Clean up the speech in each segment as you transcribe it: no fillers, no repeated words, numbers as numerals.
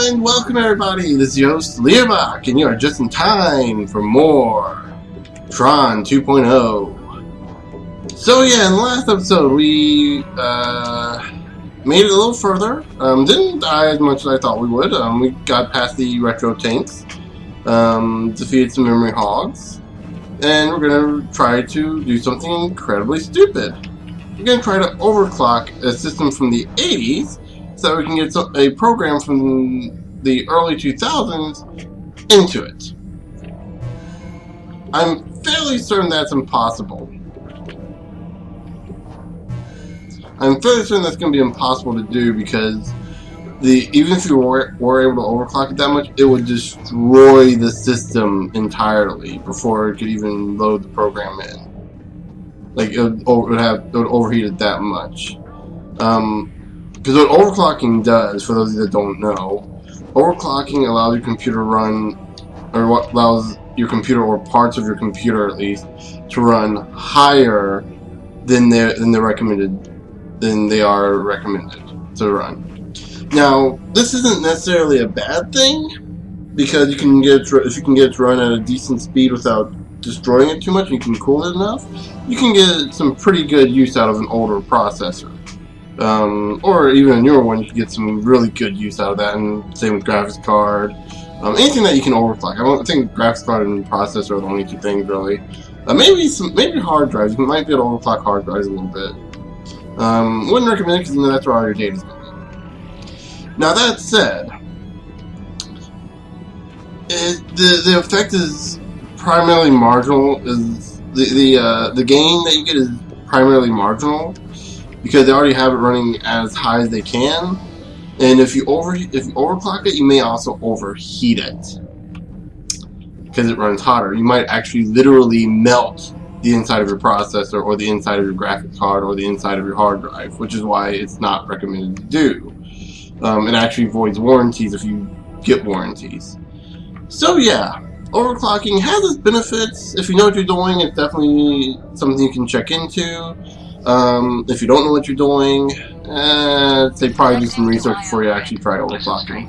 And welcome everybody, this is your host Learbach, and you are just in time for more Tron 2.0. So yeah, in the last episode we made it a little further. Didn't die as much as I thought we would. We got past the retro tanks, defeated some memory hogs, and we're gonna try to do something incredibly stupid. We're gonna try to overclock a system from the 80s so that we can get a program from the early 2000s into it. I'm fairly certain that's impossible. I'm fairly certain that's going to be impossible to do because even if you were able to overclock it that much, it would destroy the system entirely before it could even load the program in. Like it would overheat it that much. Because what overclocking does, for those of you that don't know, overclocking allows your computer to run, or what allows your computer, or parts of your computer at least, to run higher than they are recommended to run. Now, this isn't necessarily a bad thing, because if you can get it to run at a decent speed without destroying it too much, and you can cool it enough, you can get some pretty good use out of an older processor. Or even a newer one, you can get some really good use out of that, and same with graphics card. Anything that you can overclock. I think graphics card and processor are the only two things really. Maybe hard drives. You might be able to overclock hard drives a little bit. Wouldn't recommend it because that's where all your data is going to be. Now that said, the effect is primarily marginal. The gain that you get is primarily marginal, because they already have it running as high as they can, and if you overclock it, you may also overheat it because it runs hotter. You might actually literally melt the inside of your processor, or the inside of your graphics card, or the inside of your hard drive, which is why it's not recommended to do. It actually voids warranties if you get warranties. So yeah, overclocking has its benefits. If you know what you're doing, it's definitely something you can check into. If you don't know what you're doing, say probably do some research before you actually try overclocking.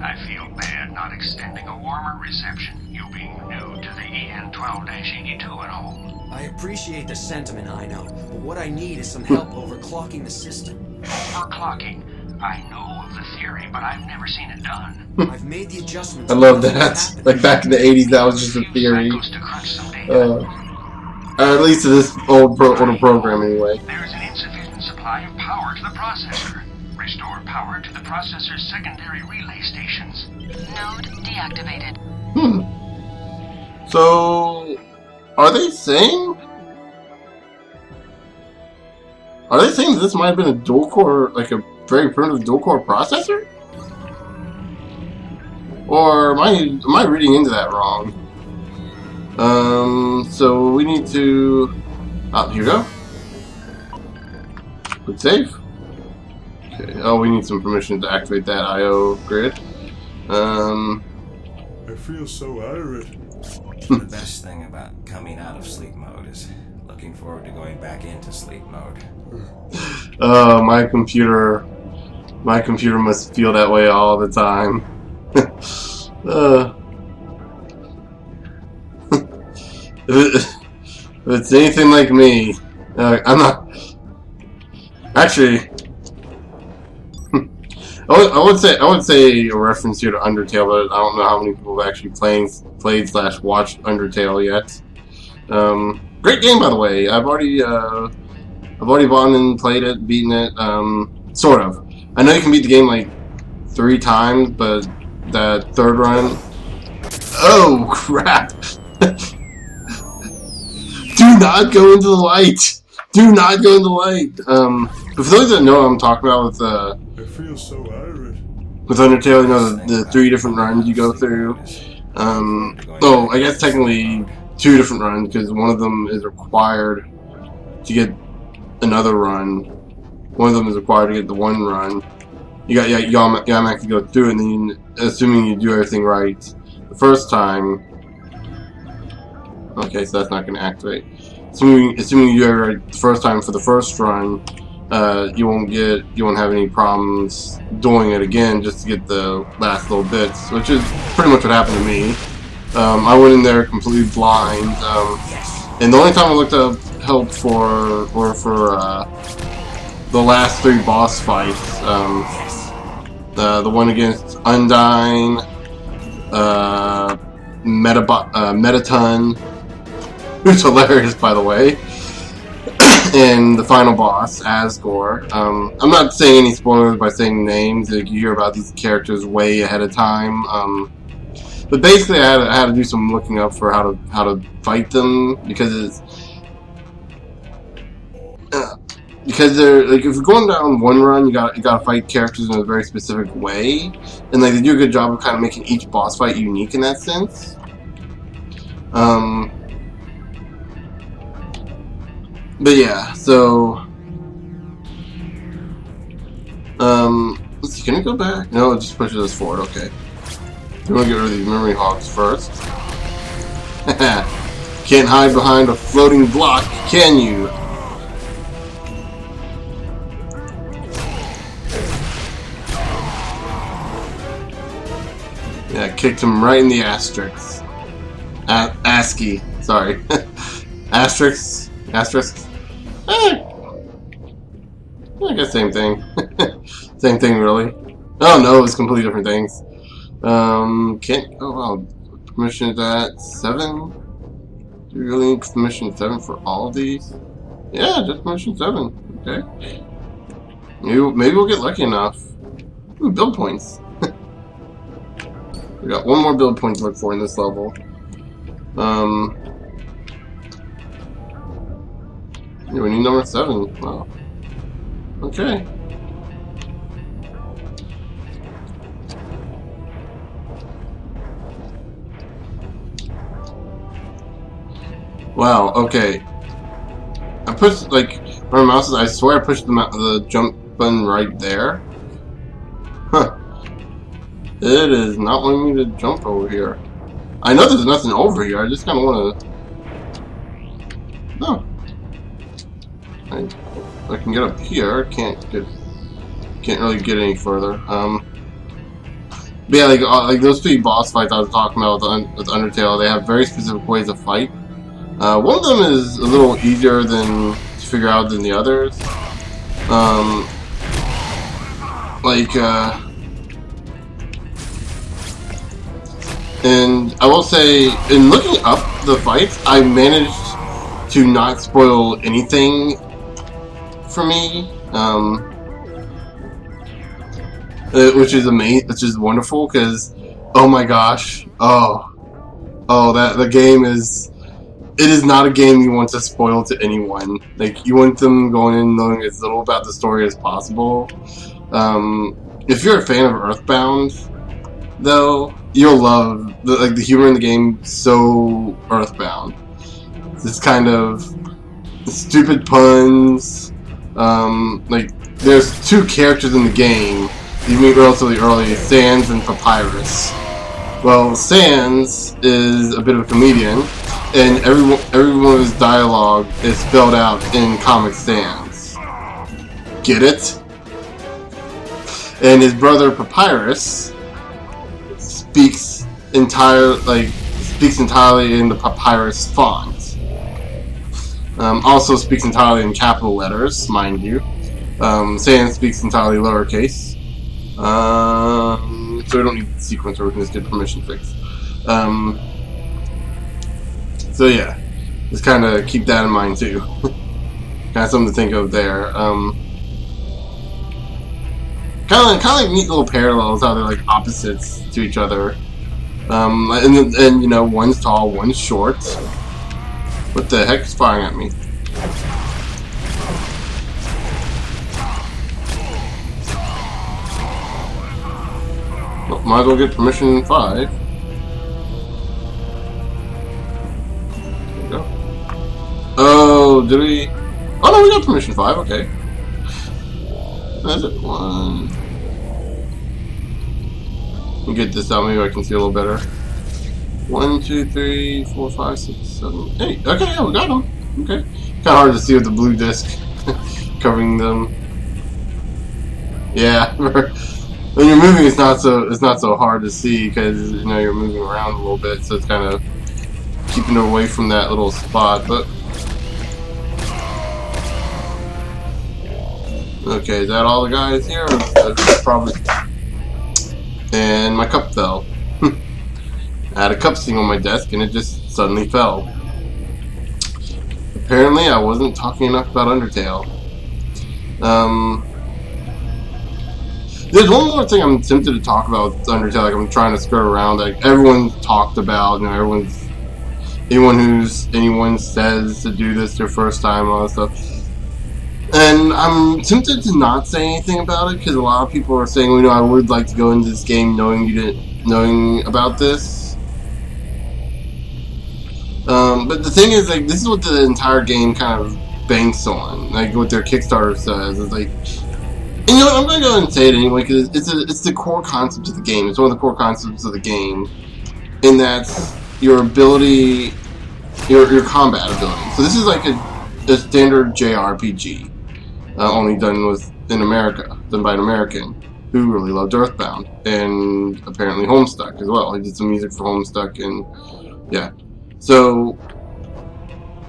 I feel bad not extending a warmer reception, you being new to the EN12-82 and all. I appreciate the sentiment, I know, but what I need is some help overclocking the system. Overclocking? I know of the theory, but I've never seen it done. I've made the adjustments. I love that. Like back in the 80s, that was just a theory. At least to this older program, anyway. There's an insufficient supply of power to the processor. Restore power to the processor's secondary relay stations. Node deactivated. So, are they saying that this might have been a dual-core, like a very primitive dual-core processor? Or am I reading into that wrong? So we need to... here we go. Good save. Okay. Oh, we need some permission to activate that I/O grid. I feel so irate. The best thing about coming out of sleep mode is looking forward to going back into sleep mode. My computer must feel that way all the time. If it's anything like me, I'm not. Actually, I would say a reference here to Undertale, but I don't know how many people have actually played/watched Undertale yet. Great game, by the way. I've already bought and played it, beaten it. Sort of. I know you can beat the game like 3 times, but that third run. Oh crap! Do not go into the light! Do not go into the light! But for those that know what I'm talking about with I feel so irate. With Undertale, you know, the 3 different runs you go through. I guess technically 2 different runs, because one of them is required to get another run. One of them is required to get the one run. You automatically go through it, and then assuming you do everything right the first time. Okay, so that's not going to activate. Assuming you do it right the first time for the first run, you won't have any problems doing it again just to get the last little bits, which is pretty much what happened to me. I went in there completely blind, and the only time I looked up help for the last 3 boss fights, the one against Undyne, Metaton, who's hilarious by the way, and the final boss, Asgore. I'm not saying any spoilers by saying names. Like, you hear about these characters way ahead of time. But basically, I had to do some looking up for how to fight them, because they're like, if you're going down one run, you gotta fight characters in a very specific way, and like they do a good job of kind of making each boss fight unique in that sense. But yeah, so let's see, can it go back? No, it just pushes us forward. Okay, we want to get rid of these memory hogs first. Can't hide behind a floating block, can you? Yeah, kicked him right in the asterisk. ASCII, sorry. Asterisk. I guess same thing. Same thing, really. Oh no, it's completely different things. Can't. Oh wow. Permission at 7. Do you really need permission 7 for all of these? Yeah, just permission 7. Okay. Maybe we'll get lucky enough. Ooh, build points. We got one more build point to look for in this level. Yeah, we need number 7. Wow. Okay. Wow, okay. I pushed, like, my mouse is, I swear I pushed the jump button right there. Huh. It is not wanting me to jump over here. I know there's nothing over here, I just kind of want to... No. I can get up here, can't really get any further. But yeah, like those 3 boss fights I was talking about with Undertale, they have very specific ways to fight. One of them is a little easier to figure out than the others. And I will say, in looking up the fights, I managed to not spoil anything for me, which is amazing, which is wonderful, because, oh my gosh, the game is... It is not a game you want to spoil to anyone. Like, you want them going in knowing as little about the story as possible. If you're a fan of Earthbound, though, you'll love the humor in the game. So Earthbound. This kind of stupid puns. Like, there's 2 characters in the game you meet relatively early: Sans and Papyrus. Well, Sans is a bit of a comedian, and every one of his dialogue is spelled out in Comic Sans. Get it? And his brother Papyrus speaks entirely in the Papyrus font. Also speaks entirely in capital letters, mind you. Sans speaks entirely lowercase. So we don't need the sequencer, we can just get permission fixed. So yeah, just kind of keep that in mind too. Kind of something to think of there. Kind of like neat little parallels, how they're like opposites to each other. And you know, one's tall, one's short. What the heck is firing at me? Well, might as well get permission 5. There we go. Oh, did we? Oh no, we got permission 5. Okay. That's it. 1. We'll get this out. Maybe I can see a little better. 1, 2, 3, 4, 5, 6, 7, 8. Okay, yeah, we got them. Okay. Kind of hard to see with the blue disc. covering them. Yeah, when you're moving, it's not so hard to see because you know you're moving around a little bit, so it's kind of keeping it away from that little spot. But okay, is that all the guys here? Probably. And my cup fell. I had a cup sitting on my desk, and it just suddenly fell. Apparently, I wasn't talking enough about Undertale. There's one more thing I'm tempted to talk about with Undertale. Like I'm trying to skirt around. Like everyone's talked about, you know, anyone says to do this their first time, all that stuff. And I'm tempted to not say anything about it because a lot of people are saying, well, you know, I would like to go into this game knowing about this. But the thing is, like, this is what the entire game kind of banks on. Like what their Kickstarter says is like. And you know what, I'm going to go ahead and say it anyway, because it's the core concept of the game. It's one of the core concepts of the game, in that your ability, your combat ability. So this is like a standard JRPG, only done by an American, who really loved Earthbound, and apparently Homestuck as well. He did some music for Homestuck, and yeah. So,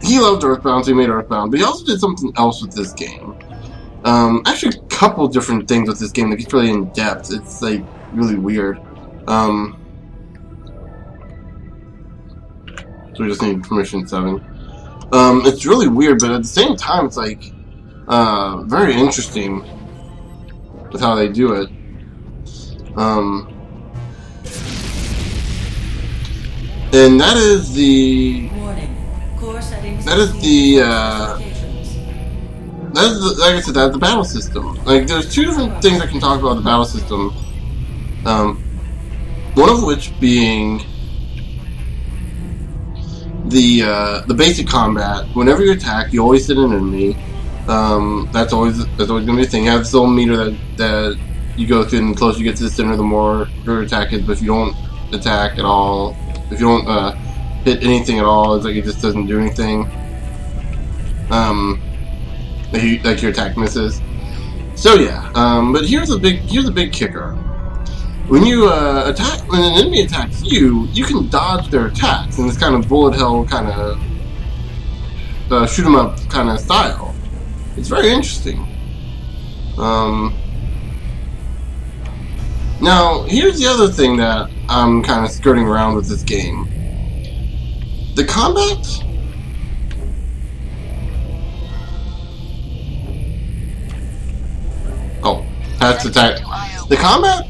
he loved Earthbound, so he made Earthbound, but he also did something else with this game. Actually a couple different things with this game that gets really in depth. It's like really weird. So we just need permission 7. It's really weird, but at the same time it's like very interesting with how they do it. And that is the like I said, that's the battle system. Like, there's two different things I can talk about the battle system. One of which being the basic combat. Whenever you attack, you always hit an enemy. That's always going to be a thing. You have this little meter that you go through, and the closer you get to the center, the more your attack is. But if you don't attack at all, if you don't hit anything at all, it's like it just doesn't do anything. Like your attack misses. So yeah, but here's a big kicker. When you when an enemy attacks you, you can dodge their attacks in this kind of bullet hell kind of shoot 'em up kind of style. It's very interesting. Now here's the other thing that I'm kind of skirting around with this game. The combat. Oh, that's attack. The combat,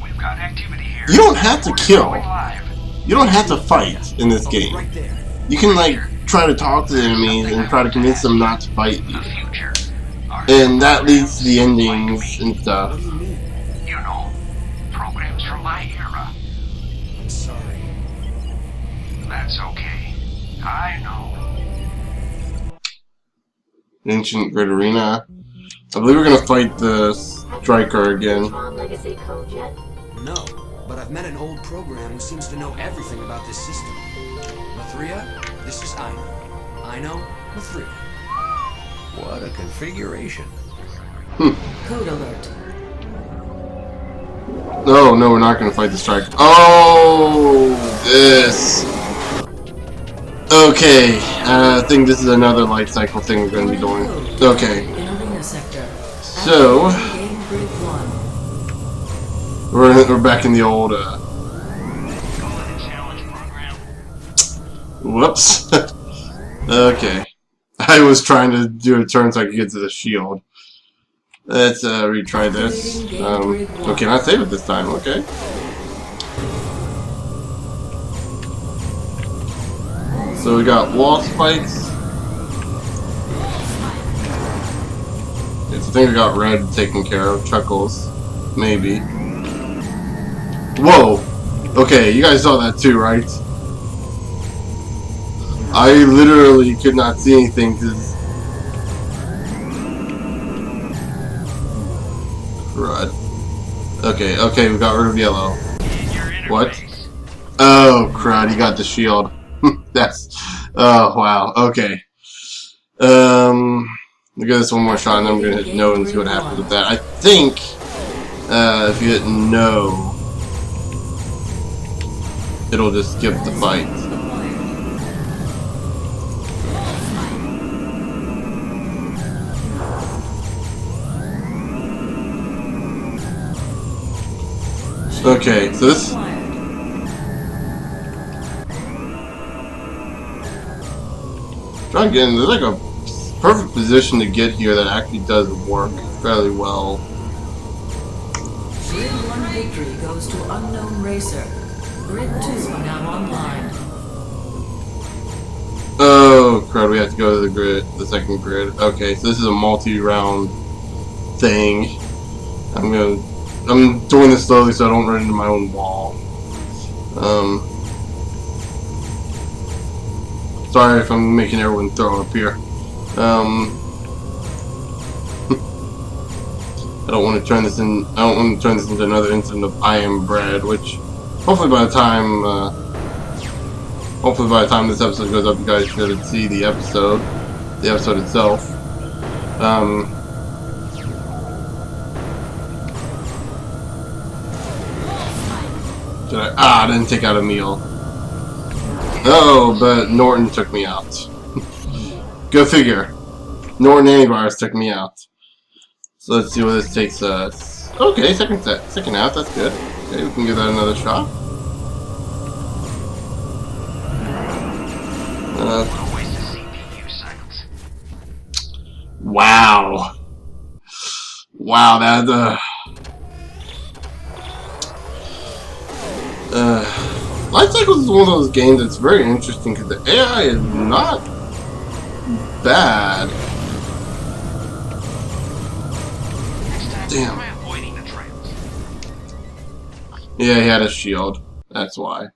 you don't have to kill. You don't have to fight in this game. You can, like, try to talk to the enemies and try to convince them not to fight you. And that leads to the endings and stuff. You know, programs from my era. Sorry. That's okay. I know. Ancientritter Arena. I believe we're gonna fight the Striker again. No, but I've met an old program who seems to know everything about this system. Mathria, this is Aino. Aino, Mathria. What a configuration. Code alert. Oh, no, we're not gonna fight the Striker. Oh, this. Okay, I think this is another life cycle thing we're gonna be doing. Okay. So, we're back in the old, whoops. Okay. I was trying to do a turn so I could get to the shield. Let's, retry this. Okay, not save it this time, okay. So we got wall spikes. I think I got red taken care of. Chuckles. Maybe. Whoa! Okay, you guys saw that too, right? I literally could not see anything because... Crud. Okay, we got rid of yellow. What? Oh, crud, you got the shield. That's... Oh, wow, okay. give this one more shot, and then I'm gonna hit no and see what happens with that. I think if you hit no, it'll just skip the fight. Okay, so this. Try again. There's like a perfect position to get here that actually does work fairly well. Grid 1 victory goes to Unknown Racer. Grid 2 now online. Oh crud! We have to go to the grid, the second grid. Okay, so this is a multi-round thing. I'm doing this slowly so I don't run into my own wall. Sorry if I'm making everyone throw up here. I don't want to turn this in. I don't want to turn this into another incident of I am bread, which hopefully by the time this episode goes up, you guys should see the episode itself. I didn't take out a meal. Oh, but Norton took me out. Go figure. Norton Antivirus took me out. So let's see what this takes us. Okay, second out, that's good. Okay, we can give that another shot. Wow. Wow, that Life Cycles is one of those games that's very interesting because the AI is not bad. Damn. Yeah, he had a shield. That's why.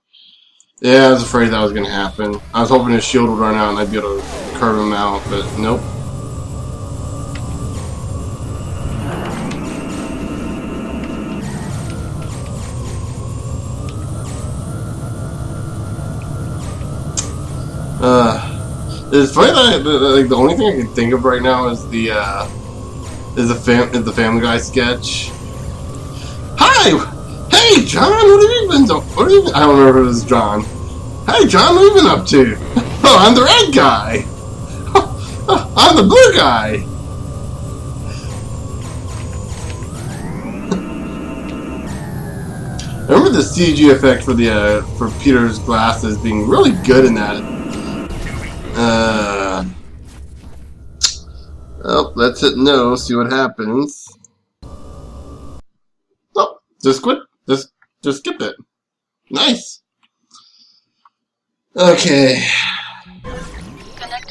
Yeah, I was afraid that was gonna happen. I was hoping his shield would run out and I'd be able to curve him out, but nope. It's funny that like the only thing I can think of right now is the Family Guy sketch. Hi, hey John, what have you been doing? I don't remember if it was John. Hey John, what have you been up to? Oh, I'm the red guy. Oh, I'm the blue guy. I remember the CG effect for the for Peter's glasses being really good in that. Oh, let's hit no, see what happens. Oh, just quit. Just skip it. Nice. Okay.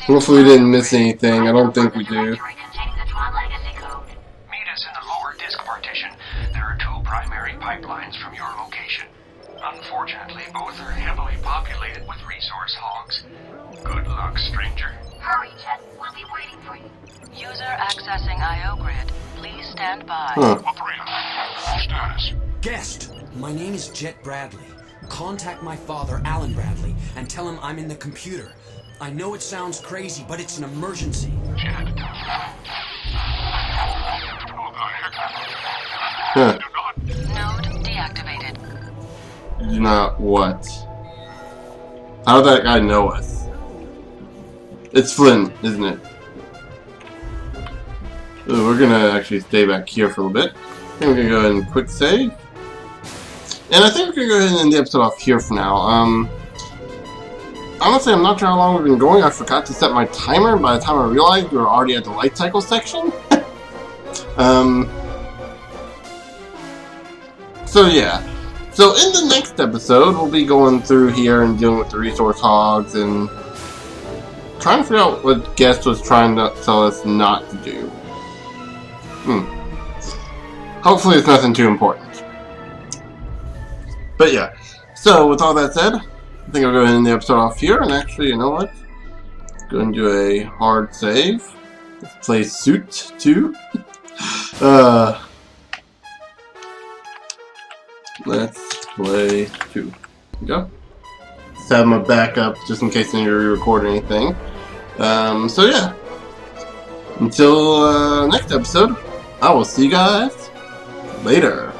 Hopefully we didn't miss anything. I don't think we do. Meet us in the lower disk partition. There are two primary pipelines from your location. Unfortunately, both are heavily populated with resource hogs. Good luck, stranger. Hurry, Jet. We'll be waiting for you. User accessing IO grid. Please stand by. Operator, status. Guest, my name is Jet Bradley. Contact my father, Alan Bradley, and tell him I'm in the computer. I know it sounds crazy, but it's an emergency. Jet. Huh. Node deactivated. Do not what? How did that guy know us? It's Flynn, isn't it? Ooh, we're gonna actually stay back here for a little bit. I think we're gonna go ahead and quick save. And I think we're gonna go ahead and end the episode off here for now. Honestly, I'm not sure how long we've been going. I forgot to set my timer. By the time I realized we were already at the light cycle section. So yeah. So in the next episode, we'll be going through here and dealing with the resource hogs and trying to figure out what Guest was trying to tell us not to do. Hopefully it's nothing too important. But yeah. So with all that said, I think I'll go ahead and end the episode off here. And actually, you know what? Go and do a hard save. Let's play Suit 2. Let's play 2. There we go. Just have my backup just in case I need to re-record anything. So yeah. Until next episode, I will see you guys later.